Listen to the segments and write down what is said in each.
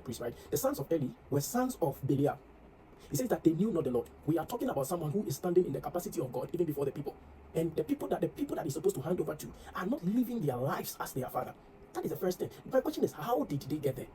priest, right? The sons of Eli were sons of Belial. He says that they knew not the Lord. We are talking about someone who is standing in the capacity of God even before the people. And the people that he's supposed to hand over to are not living their lives as their father. That is the first thing. My question is, how did they get there?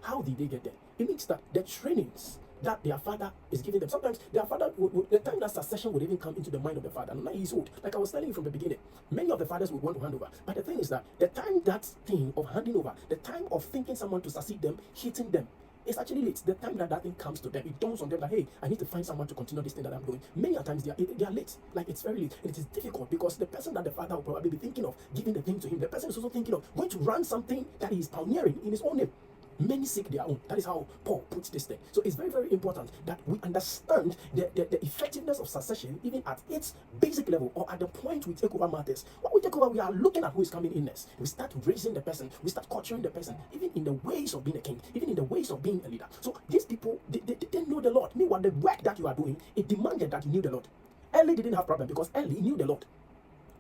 How did they get there? It means that the trainings that their father is giving them. Sometimes their father the time that succession would even come into the mind of the father. Now he's old. Like I was telling you from the beginning, many of the fathers would want to hand over. But the thing is that the time that thing of handing over, the time of thinking someone to succeed them, hitting them, it's actually late. The time that that thing comes to them, it dawns on them like, hey, I need to find someone to continue this thing that I'm doing. Many a times they are late. Like it's very late. And it is difficult because the person that the father will probably be thinking of giving the thing to him, the person is also thinking of going to run something that he is pioneering in his own name. Many seek their own. That is how Paul puts this thing. So it's very, very important that we understand the effectiveness of succession even at its basic level or at the point we take over matters. When we take over, we are looking at who is coming in next. We start raising the person. We start culturing the person, even in the ways of being a king, even in the ways of being a leader. So these people, they know the Lord. Meanwhile, the work that you are doing, it demanded that you knew the Lord. Eli didn't have problem because Eli knew the Lord.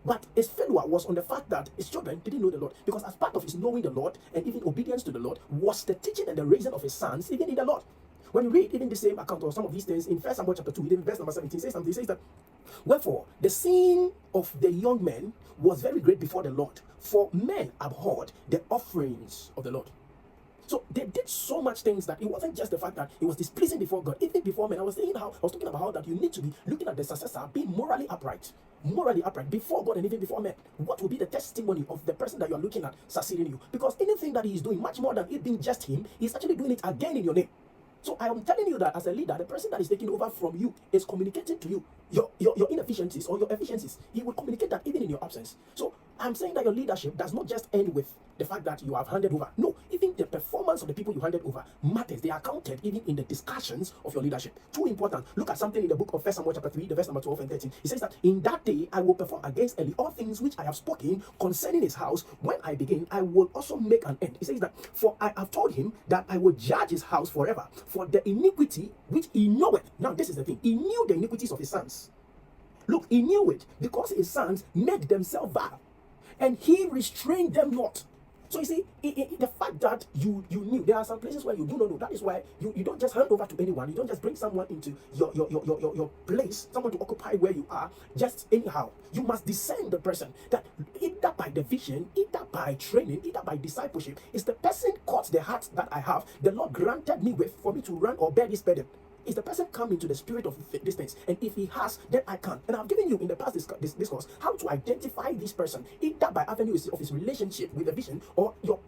But his failure was on the fact that his children didn't know the Lord. Because as part of his knowing the Lord and even obedience to the Lord was the teaching and the raising of his sons, even in the Lord. When you read even the same account of some of these things in 1 Samuel chapter 2, even verse number 17, says something. It says that, wherefore, the sin of the young men was very great before the Lord, for men abhorred the offerings of the Lord. So they did so much things that it wasn't just the fact that it was displeasing before God, even before men. I was talking about how that you need to be looking at the successor being morally upright before God and even before men. What will be the testimony of the person that you are looking at succeeding you? Because anything that he is doing, much more than it being just him, he's actually doing it again in your name. So I am telling you that as a leader, the person that is taking over from you is communicating to you your inefficiencies or your efficiencies. He will communicate that even in your absence. So I'm saying that your leadership does not just end with the fact that you have handed over. No, even the performance of the people you handed over matters. They are counted even in the discussions of your leadership. Too important. Look at something in the book of 1 Samuel chapter 3, the verse number 12 and 13. It says that in that day I will perform against Eli all things which I have spoken concerning his house. When I begin, I will also make an end. It says that, for I have told him that I will judge his house forever for the iniquity which he knoweth. Now this is the thing. He knew the iniquities of his sons. Look, he knew it because his sons made themselves vile, and he restrained them not. So you see, the fact that you knew, there are some places where you do not know. That is why you don't just hand over to anyone. You don't just bring someone into your place, someone to occupy where you are, just anyhow. You must discern the person, that either by the vision, either by training, either by discipleship, is the person caught the heart that I have, the Lord granted me with, for me to run or bear this burden. Is the person come into the spirit of these things? And if he has, then I can. And I've given you in the past discourse how to identify this person, either by avenue of his relationship with the vision or your